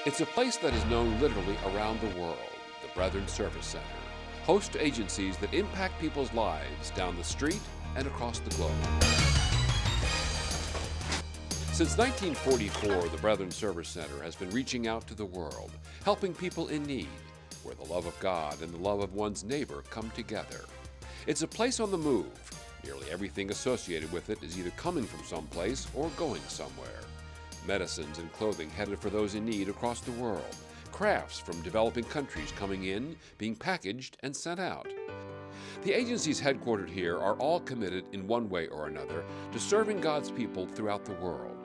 It's a place that is known literally around the world, the Brethren Service Center, host to agencies that impact people's lives down the street and across the globe. Since 1944, the Brethren Service Center has been reaching out to the world, helping people in need, where the love of God and the love of one's neighbor come together. It's a place on the move. Nearly everything associated with it is either coming from someplace or going somewhere. Medicines and clothing headed for those in need across the world. Crafts from developing countries coming in, being packaged and sent out. The agencies headquartered here are all committed in one way or another to serving God's people throughout the world.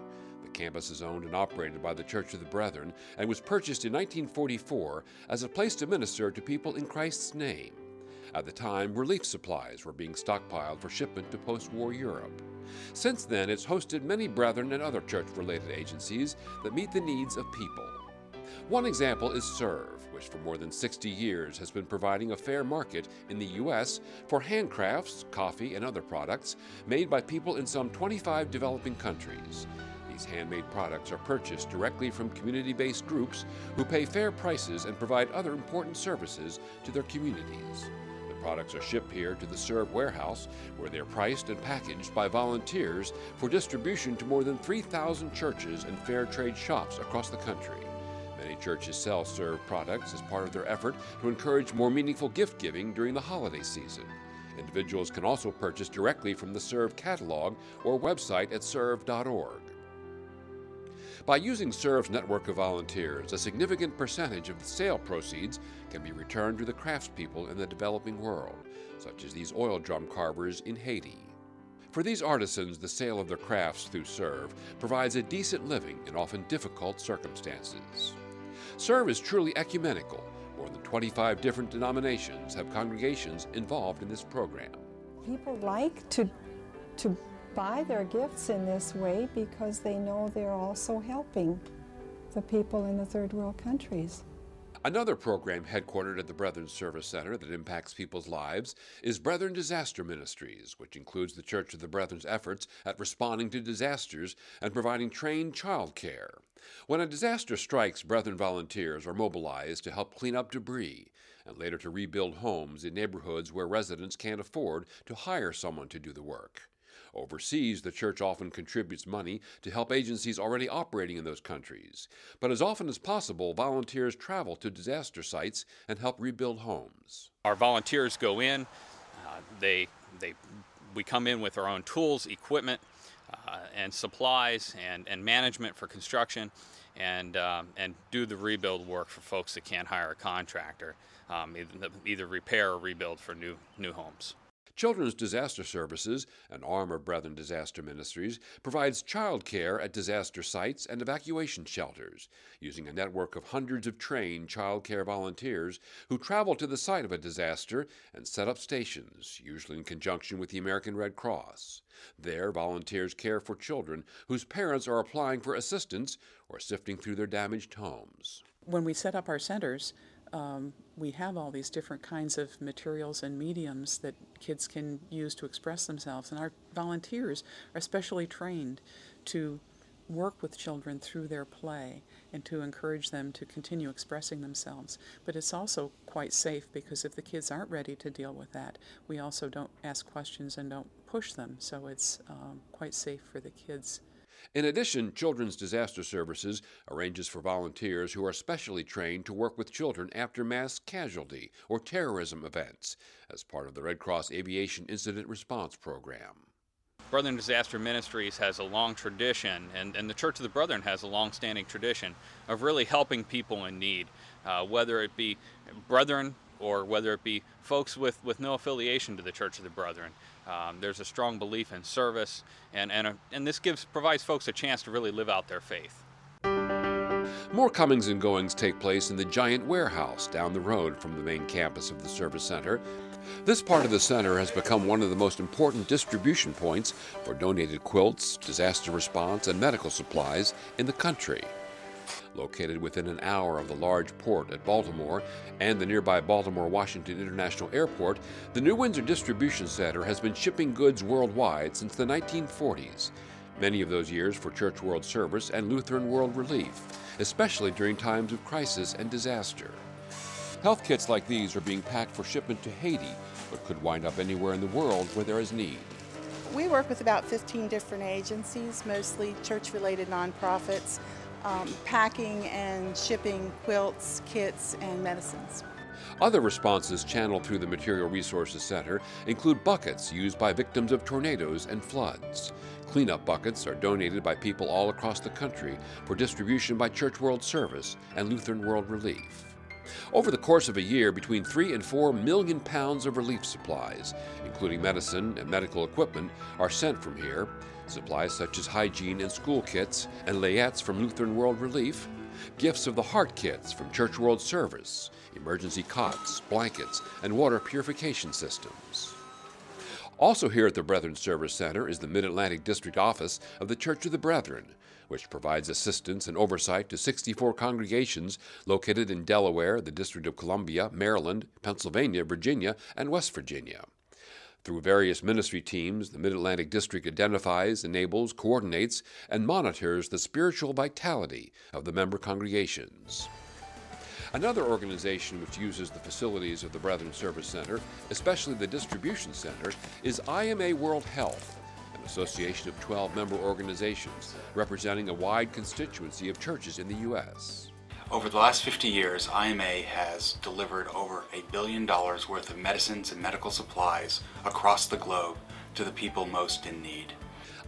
The campus is owned and operated by the Church of the Brethren and was purchased in 1944 as a place to minister to people in Christ's name. At the time, relief supplies were being stockpiled for shipment to post-war Europe. Since then, it's hosted many Brethren and other church-related agencies that meet the needs of people. One example is Serve, which for more than 60 years has been providing a fair market in the U.S. for handcrafts, coffee, and other products made by people in some 25 developing countries. These handmade products are purchased directly from community-based groups who pay fair prices and provide other important services to their communities. Products are shipped here to the Serve warehouse, where they are priced and packaged by volunteers for distribution to more than 3,000 churches and fair trade shops across the country. Many churches sell Serve products as part of their effort to encourage more meaningful gift giving during the holiday season. Individuals can also purchase directly from the Serve catalog or website at serve.org. By using Serve's network of volunteers, a significant percentage of the sale proceeds can be returned to the craftspeople in the developing world, such as these oil drum carvers in Haiti. For these artisans, the sale of their crafts through Serve provides a decent living in often difficult circumstances. Serve is truly ecumenical. More than 25 different denominations have congregations involved in this program. People like to buy their gifts in this way because they know they're also helping the people in the third world countries. Another program headquartered at the Brethren Service Center that impacts people's lives is Brethren Disaster Ministries, which includes the Church of the Brethren's efforts at responding to disasters and providing trained child care. When a disaster strikes, Brethren volunteers are mobilized to help clean up debris and later to rebuild homes in neighborhoods where residents can't afford to hire someone to do the work. Overseas, the church often contributes money to help agencies already operating in those countries. But as often as possible, volunteers travel to disaster sites and help rebuild homes. Our volunteers go in, we come in with our own tools, equipment, and supplies and management for construction, and do the rebuild work for folks that can't hire a contractor, either repair or rebuild for new homes. Children's Disaster Services, an arm of Brethren Disaster Ministries, provides child care at disaster sites and evacuation shelters, using a network of hundreds of trained child care volunteers who travel to the site of a disaster and set up stations, usually in conjunction with the American Red Cross. There, volunteers care for children whose parents are applying for assistance or sifting through their damaged homes. When we set up our centers, we have all these different kinds of materials and mediums that kids can use to express themselves, and our volunteers are specially trained to work with children through their play and to encourage them to continue expressing themselves. But it's also quite safe, because if the kids aren't ready to deal with that, we also don't ask questions and don't push them, so it's quite safe for the kids. In addition, Children's Disaster Services arranges for volunteers who are specially trained to work with children after mass casualty or terrorism events as part of the Red Cross Aviation Incident Response Program. Brethren Disaster Ministries has a long tradition, and the Church of the Brethren has a long-standing tradition of really helping people in need, whether it be brethren or whether it be folks with no affiliation to the Church of the Brethren. There's a strong belief in service, and this provides folks a chance to really live out their faith. More comings and goings take place in the giant warehouse down the road from the main campus of the Service Center. This part of the center has become one of the most important distribution points for donated quilts, disaster response, and medical supplies in the country. Located within an hour of the large port at Baltimore and the nearby Baltimore-Washington International Airport, the new Windsor Distribution Center has been shipping goods worldwide since the 1940s. many of those years for Church World Service and Lutheran World Relief, especially during times of crisis and disaster. Health kits like these are being packed for shipment to Haiti, but could wind up anywhere in the world where there is need. We work with about 15 different agencies, mostly church-related nonprofits, packing and shipping quilts, kits, and medicines. Other responses channeled through the Material Resources Center include buckets used by victims of tornadoes and floods. Cleanup buckets are donated by people all across the country for distribution by Church World Service and Lutheran World Relief. Over the course of a year, between 3 and 4 million pounds of relief supplies, including medicine and medical equipment, are sent from here. Supplies such as hygiene and school kits and layettes from Lutheran World Relief, gifts of the heart kits from Church World Service, emergency cots, blankets, and water purification systems. Also here at the Brethren Service Center is the Mid-Atlantic District Office of the Church of the Brethren, which provides assistance and oversight to 64 congregations located in Delaware, the District of Columbia, Maryland, Pennsylvania, Virginia, and West Virginia. Through various ministry teams, the Mid-Atlantic District identifies, enables, coordinates, and monitors the spiritual vitality of the member congregations. Another organization which uses the facilities of the Brethren Service Center, especially the Distribution Center, is IMA World Health, an association of 12 member organizations representing a wide constituency of churches in the U.S. Over the last 50 years, IMA has delivered over $1 billion worth of medicines and medical supplies across the globe to the people most in need.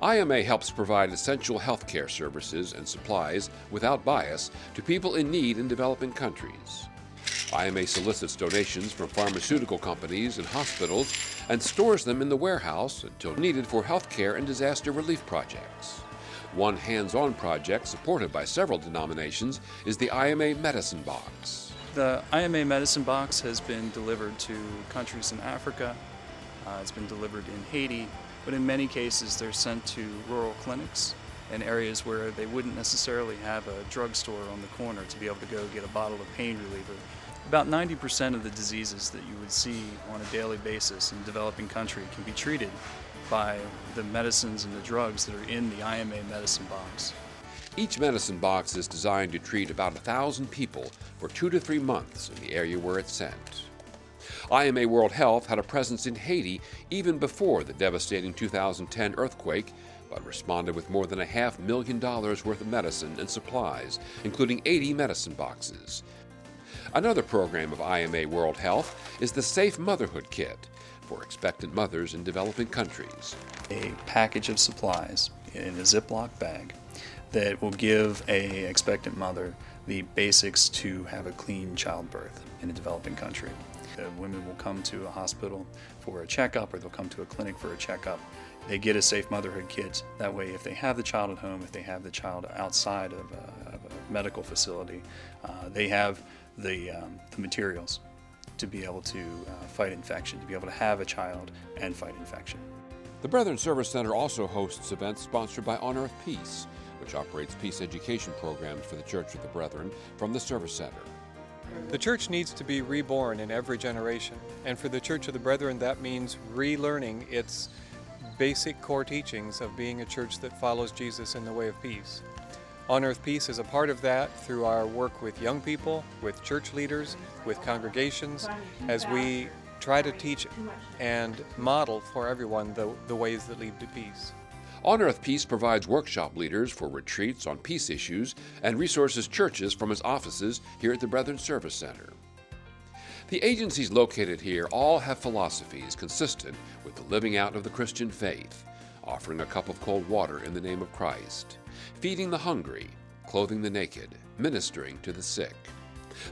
IMA helps provide essential health care services and supplies without bias to people in need in developing countries. IMA solicits donations from pharmaceutical companies and hospitals and stores them in the warehouse until needed for health care and disaster relief projects. One hands-on project supported by several denominations is the IMA Medicine Box. The IMA Medicine Box has been delivered to countries in Africa, it's been delivered in Haiti, but in many cases they're sent to rural clinics and areas where they wouldn't necessarily have a drugstore on the corner to be able to go get a bottle of pain reliever. About 90% of the diseases that you would see on a daily basis in a developing country can be treated by the medicines and the drugs that are in the IMA Medicine Box. Each medicine box is designed to treat about 1,000 people for 2 to 3 months in the area where it's sent. IMA World Health had a presence in Haiti even before the devastating 2010 earthquake, but responded with more than $500,000 worth of medicine and supplies, including 80 medicine boxes. Another program of IMA World Health is the Safe Motherhood Kit for expectant mothers in developing countries. A package of supplies in a Ziploc bag that will give a expectant mother the basics to have a clean childbirth in a developing country. Women will come to a hospital for a checkup, or they'll come to a clinic for a checkup. They get a Safe Motherhood Kit. That way, if they have the child at home, if they have the child outside of a medical facility, they have the materials to be able to fight infection, to be able to have a child and fight infection. The Brethren Service Center also hosts events sponsored by On Earth Peace, which operates peace education programs for the Church of the Brethren from the Service Center. The church needs to be reborn in every generation, and for the Church of the Brethren that means relearning its basic core teachings of being a church that follows Jesus in the way of peace. On Earth Peace is a part of that through our work with young people, with church leaders, with congregations, as we try to teach and model for everyone the ways that lead to peace. On Earth Peace provides workshop leaders for retreats on peace issues and resources churches from its offices here at the Brethren Service Center. The agencies located here all have philosophies consistent with the living out of the Christian faith, offering a cup of cold water in the name of Christ, feeding the hungry, clothing the naked, ministering to the sick.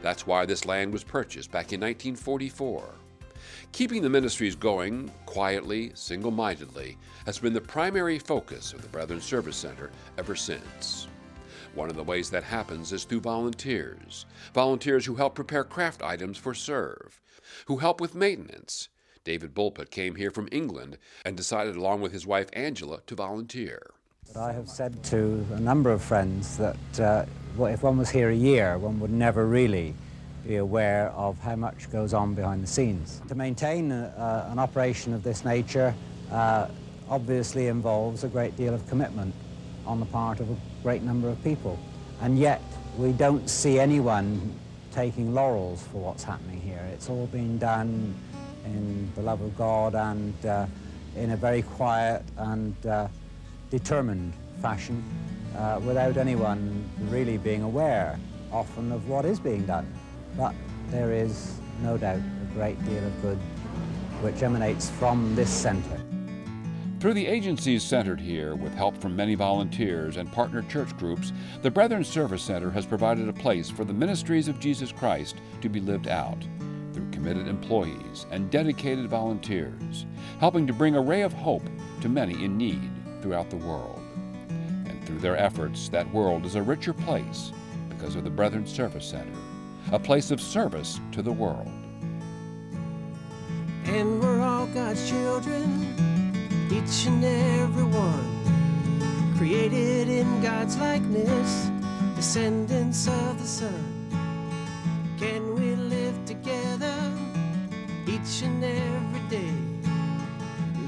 That's why this land was purchased back in 1944. Keeping the ministries going quietly, single-mindedly, has been the primary focus of the Brethren Service Center ever since. One of the ways that happens is through volunteers who help prepare craft items for serve, who help with maintenance. David Bulpett came here from England and decided, along with his wife Angela, to volunteer. I have said to a number of friends that if one was here a year, one would never really be aware of how much goes on behind the scenes. To maintain an operation of this nature obviously involves a great deal of commitment. on the part of a great number of people. And yet we don't see anyone taking laurels for what's happening here. It's all been done in the love of God and in a very quiet and determined fashion, without anyone really being aware often of what is being done. But there is no doubt a great deal of good which emanates from this centre. Through the agencies centered here, with help from many volunteers and partner church groups, the Brethren Service Center has provided a place for the ministries of Jesus Christ to be lived out through committed employees and dedicated volunteers, helping to bring a ray of hope to many in need throughout the world. And through their efforts, that world is a richer place because of the Brethren Service Center, a place of service to the world. And we're all God's children, each and every one, created in God's likeness, descendants of the Son. Can we live together each and every day,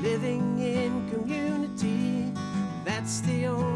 living in community? That's the only